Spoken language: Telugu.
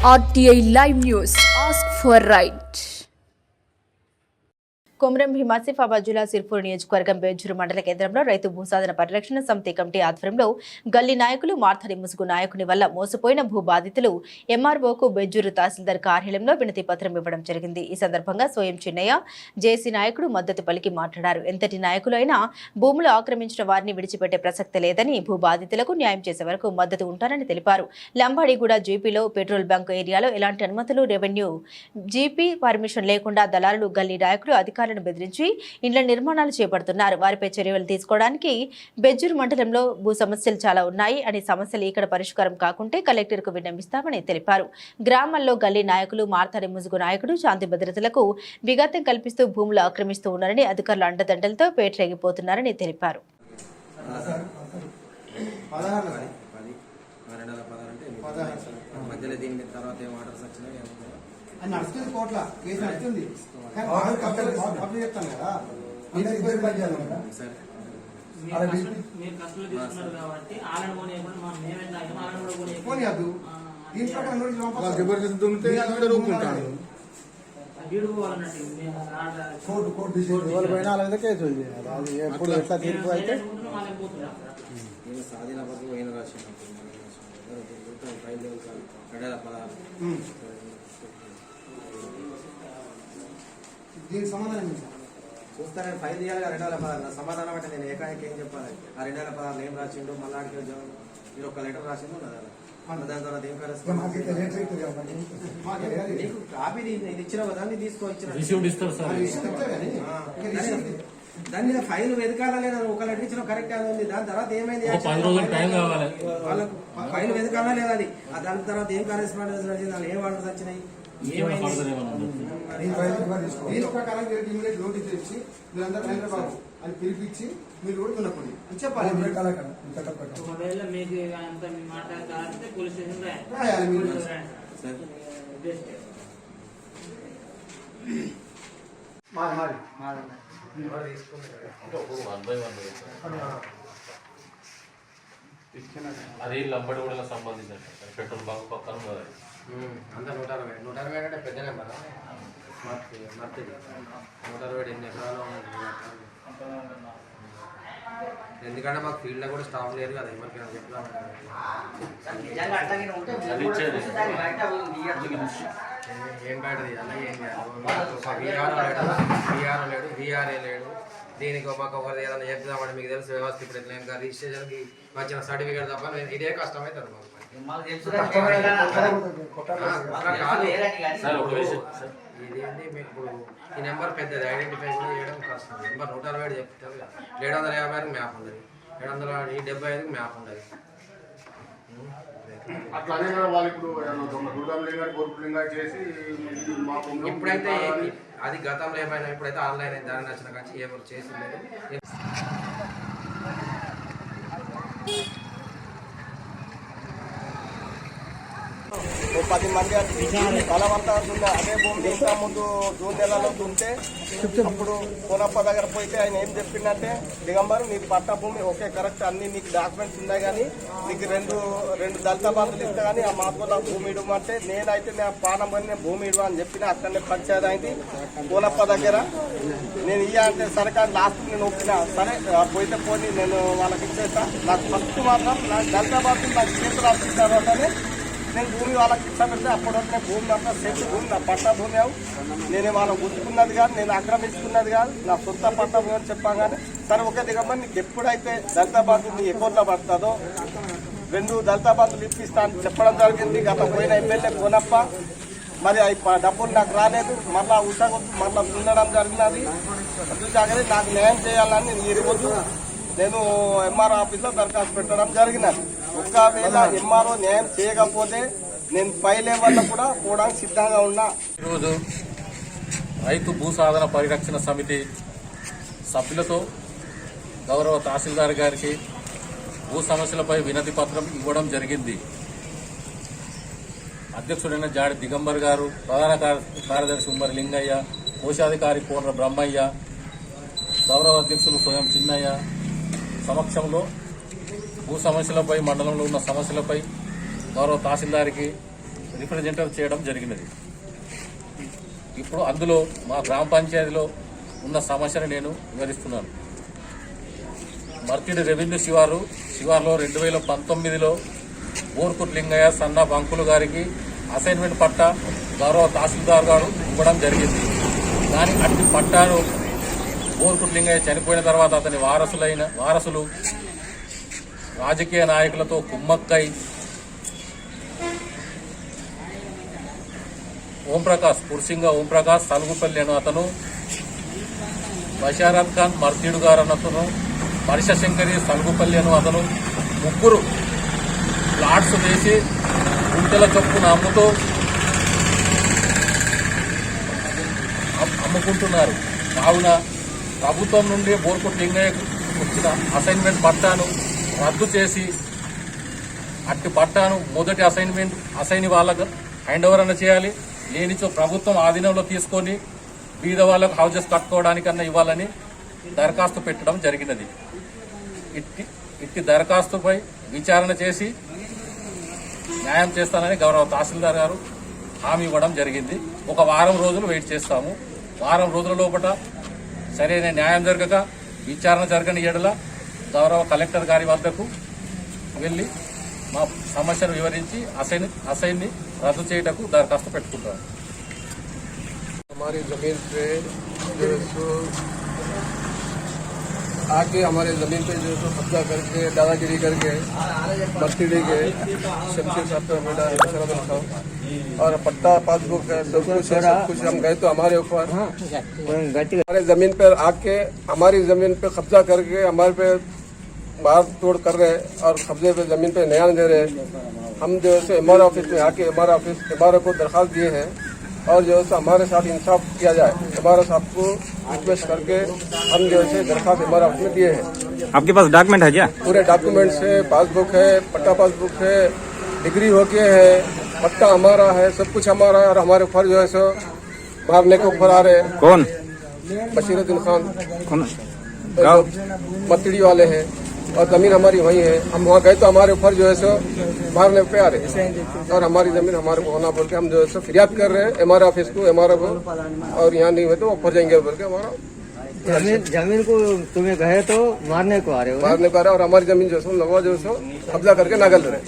RTI Live News. Ask for right. Komaram Bheem Asifabad జిల్లా సిర్పూర్ నియోజకవర్గం బేజూరు మండల కేంద్రంలో రైతు భూసాధన పరిరక్షణ సమితి కమిటీ ఆధ్వర్యంలో గల్లీ నాయకులు మార్తడి ముసుగు నాయకుని వల్ల మోసపోయిన భూ బాధితులు ఎంఆర్ఓకు బేజూరు తహసీల్దార్ కార్యాలయంలో వినతి పత్రం ఇవ్వడం జరిగింది. ఈ సందర్భంగా స్వయం చిన్నయ్య జేసీ నాయకుడు మద్దతు పలికి మాట్లాడారు. ఎంతటి నాయకులు అయినా భూములు ఆక్రమించిన వారిని విడిచిపెట్టే ప్రసక్తి లేదని, భూ బాధితులకు న్యాయం చేసే వరకు మద్దతు ఉంటారని తెలిపారు. లంబాడిగూడ జీపీలో పెట్రోల్ బంక్ ఏరియాలో ఎలాంటి అనుమతులు, రెవెన్యూ జీపీ పర్మిషన్ లేకుండా దళారులు, గల్లీ నాయకులు అధికారులు బెదిరించి ఇండ్ల నిర్మాణాలు చేపడుతున్నారు. వారిపై చర్యలు తీసుకోవడానికి బెజ్జూరు మండలంలో భూ సమస్యలు చాలా ఉన్నాయి అని, సమస్యలు ఇక్కడ పరిష్కారం కాకుంటే కలెక్టర్కు విన్నవిస్తామని తెలిపారు. గ్రామాల్లో గల్లీ నాయకులు, మార్తాడి ముసుగు నాయకుడు శాంతి భద్రతలకు విఘాతం కల్పిస్తూ భూములు ఆక్రమిస్తూ ఉన్నారని, అధికారుల అండదండలతో పేటరేగిపోతున్నారని తెలిపారు. నడుస్తుంది కోట్ల కేసు నడుస్తుంది చెప్తాను కదా కేసు ఎప్పుడు ఎట్లా తీర్పు అయితే దీనికి సమాధానం చూస్తారని ఫైల్ చేయాలి. 2016 సమాధానం అంటే నేను ఏకానికి ఏం చెప్పాలి? ఆ 2016 ఏం రాసిండు, మళ్ళీ ఆడికి మీరు ఒక లెటర్ రాసిండు దాని తర్వాత ఏం నీకు కాపీ ఇది ఇచ్చిన కదా, తీసుకో దాని మీద ఫైల్ వెతకాలా లేదా? ఒక లెటర్ ఇచ్చిన కరెక్ట్ అని ఉంది. దాని తర్వాత ఏమైంది? వాళ్ళకు ఫైల్ వెతకాలా లేదా? అది దాని తర్వాత ఏం కరెస్పాండెన్స్ వచ్చింది, వాళ్ళు ఏం ఆర్డర్స్ వచ్చినాయి, దీని ప్రకారం ఇమీడియట్ నోటీస్ ఇచ్చి మీరందరూ హైదరాబాద్ అని పిలిపించి మీరు కూడా కొనుక్కోండి అని చెప్పాలి. అది లంబడిగూడలకు సంబంధించిన పెట్రోల్ బంక్ పక్కన ఉన్నది. అంతా 160 అంటే పెద్ద నెంబర్. మర్చిది 160 ఎన్ని ఎకరాలు. ఎందుకంటే మాకు ఫీల్డ్లో కూడా స్టాఫ్ లేరు కదా, ఎవరికైనా చెప్తామంటే ఏం బయటది అలా ఏం వీఆర్ఓ లేడు, వీఆర్ఏ లేడు. దీనికి మాకు ఒకరు ఏదైనా చెప్తామంటే మీకు తెలుసు వ్యవస్థ ఇప్పుడు ఎట్లా ఇంకా రిజిస్ట్రేషన్కి వచ్చిన సర్టిఫికేట్ తప్ప ఇదే కష్టమవుతుంది మాకు. ఇదేంటి మీకు ఈ నెంబర్ పెద్దది, ఐడెంటిఫై కూడా చేయడం కష్టం. నెంబర్ 160 చెప్తారు, 750 మ్యాప్ ఉండదు, 775 మ్యాప్ ఉండదు. ఇప్పుడైతే అది గతంలో ఏమైనా, ఇప్పుడైతే ఆన్లైన్ అయింది. దాని నచ్చిన కానీ ఎవరు చేసి లేదు. 10 మంది బలవంతంగా అదే భూమి ఇంకా ముందు జూన్ నెలలో దుంటే అప్పుడు కోనప్ప దగ్గర పోయితే ఆయన ఏం చెప్పిందంటే, దిగంబరు నీకు పట్ట భూమి ఓకే కరెక్ట్, అన్ని నీకు డాక్యుమెంట్స్ ఉన్నాయి కానీ నీకు రెండు దళిత బంధువులు ఇస్తా కానీ ఆ మాకు నాకు భూమి ఇవ్వమంటే, నేనైతే నేను పానం పని భూమి ఇవ్వ అని చెప్పిన. అక్కడనే పంచాయతీ అయింది కోనప్ప దగ్గర. నేను ఇయ్య అంటే సరే కానీ లాస్ట్ నేను ఒప్పిన, సరే పోయితే పోనీ నేను వాళ్ళకి ఇచ్చేస్తా. నాకు ఫస్ట్ మాత్రం నాకు దళిత బంధువులు నాకు చేతులు రాసిన తర్వాతనే నేను భూమి వాళ్ళకి ఇస్తానంటే అప్పటి వరకు నేను భూమి అంతా సెంటు భూమి నా పట్టా భూమి అవు, నేను వాళ్ళని గుర్తుకున్నది కాదు, నేను ఆక్రమించుకున్నది కాదు, నా సొంత పట్టా భూమి అని చెప్పాను. కానీ సరే ఒకే దిగమ్మని నీకు ఎప్పుడైతే దళిత బంధువులు నీ అకౌంట్లో పడుతుందో 2 దళిత బంధువులు ఇప్పిస్తా అని చెప్పడం జరిగింది. గత పోయిన ఎమ్మెల్యే కోనప్ప. మరి డబ్బులు నాకు రాలేదు, మళ్ళా మళ్ళీ ఉండడం జరిగినది. చూసాకనే నాకు న్యాయం చేయాలని నేను ఈరోజు నేను ఎంఆర్ఓ ఆఫీస్లో దరఖాస్తు పెట్టడం జరిగినది. ఒకవేళ ఎంఆర్ఓ న్యాయం చేయకపోతే నేను పై లెవెల్లో కూడా పోవడానికి సిద్ధంగా ఉన్నా. ఈరోజు రైతు భూసాధన పరిరక్షణ సమితి సభ్యులతో గౌరవ తహసీల్దార్ గారికి భూ సమస్యలపై వినతి పత్రం ఇవ్వడం జరిగింది. అధ్యక్షుడైన జాడి దిగంబర్ గారు, ప్రధాన కార్యదర్శి ఉమ్మరి లింగయ్య, కోశాధికారి కోన బ్రహ్మయ్య, గౌరవ అధ్యక్షులు స్వయం చిన్నయ్య సమక్షంలో భూ సమస్యలపై, మండలంలో ఉన్న సమస్యలపై గౌరవ తహసీల్దార్కి రిప్రజెంటేటివ్ చేయడం జరిగినది. ఇప్పుడు అందులో మా గ్రామ పంచాయతీలో ఉన్న సమస్యను నేను వివరిస్తున్నాను. మర్తిడి రెవెన్యూ శివారులో 2019లో బోర్కుట్ లింగయ్య సన్న బంకులు గారికి అసైన్మెంట్ పట్టా గౌరవ తహసీల్దార్ గారు ఇవ్వడం జరిగింది. కానీ అట్టి పట్టాను బోర్కుట్ లింగయ్య చనిపోయిన తర్వాత అతని వారసులు రాజకీయ నాయకులతో కుమ్మక్కై పుర్సింగ ఓంప్రకాష్ సలుగుపల్లి అను అతను, బషారత్ ఖాన్ మర్తీడు గారు అతను, పరిశశంకరి సలుగుపల్లి అను అతను ముగ్గురు ప్లాట్స్ వేసి గుంటల చొప్పున అమ్ముకుంటున్నారు. కావున ప్రభుత్వం నుండి బోర్కుట్ లింగయ్యకు వచ్చిన అసైన్మెంట్ పట్టాను రద్దు చేసి అట్టి పట్టాను మొదటి అసైన్ వాళ్ళకు హ్యాండ్ ఓవర్ అన్న చేయాలి. లేనిచో ప్రభుత్వం ఆధీనంలో తీసుకొని బీద వాళ్ళకు హౌజెస్ కట్టుకోవడానికన్నా ఇవ్వాలని దరఖాస్తు పెట్టడం జరిగినది. ఇట్టి దరఖాస్తుపై విచారణ చేసి న్యాయం చేస్తానని గౌరవ తహసీల్దార్ గారు హామీ ఇవ్వడం జరిగింది. ఒక వారం రోజులు వెయిట్ చేస్తాము. వారం రోజుల లోపల సరైన న్యాయం జరగక విచారణ జరగని ఎడల గౌరవ కలెక్టర్ గారి వద్దకు వెళ్లి మా సమస్యను వివరించి అసైన్ని రద్దు చేయటకు దరఖాస్తు పెట్టుకుంటాం. हमारी जमीन पे जो है सो आके हमारे जमीन पे जो है सो कब्जा करके दादागिरी करके मस्ती के शमशेर साहब का बेटा बशरत साहब और पट्टा पासबुक है सब कुछ हम गए तो हमारे ऊपर हमारे जमीन पर आके हमारी जमीन पे कब्जा करके हमारे पे मार तोड़ कर रहे और कब्जे पे जमीन पे नया दे रहे। हम जो है सो एमआरओ ऑफिस में आके एमआरओ को दरखास्त दिए हैं और जो है हमारे साथ इंसाफ किया जाए। एमआरओ साहब को रिक्वेस्ट करके हम जो है दरखास्त एमआरओ ऑफिस में दिए हैं। आपके पास डॉक्यूमेंट है क्या? पूरे डॉक्यूमेंट्स है, पासबुक है, पट्टा पासबुक है, डिग्री हो के है, पट्टा हमारा है, सब कुछ हमारा है और हमारे ऊपर जो है सो मारने के ऊपर आ रहे हैं। कौन? बशीरुद्दीन खान कौन? मत्ती वाले हैं और जमीन हमारी वही है। हम वहाँ गए तो हमारे ऊपर जो है सो मारने पे आ रहे और हमारी जमीन हमारे को होना बोल के हम जो है सो फरियाद कर रहे हैं एमआरओ ऑफिस को, एमआरओ को, और यहाँ नहीं हुए तो ऊपर जाएंगे बोल के हमारा जमीन को तुम्हें कहे तो मारने को आ रहे हो, मारने को आ रहा है और हमारी जमीन जो है सो लगवा जो है सो कब्जा करके नागल रहे।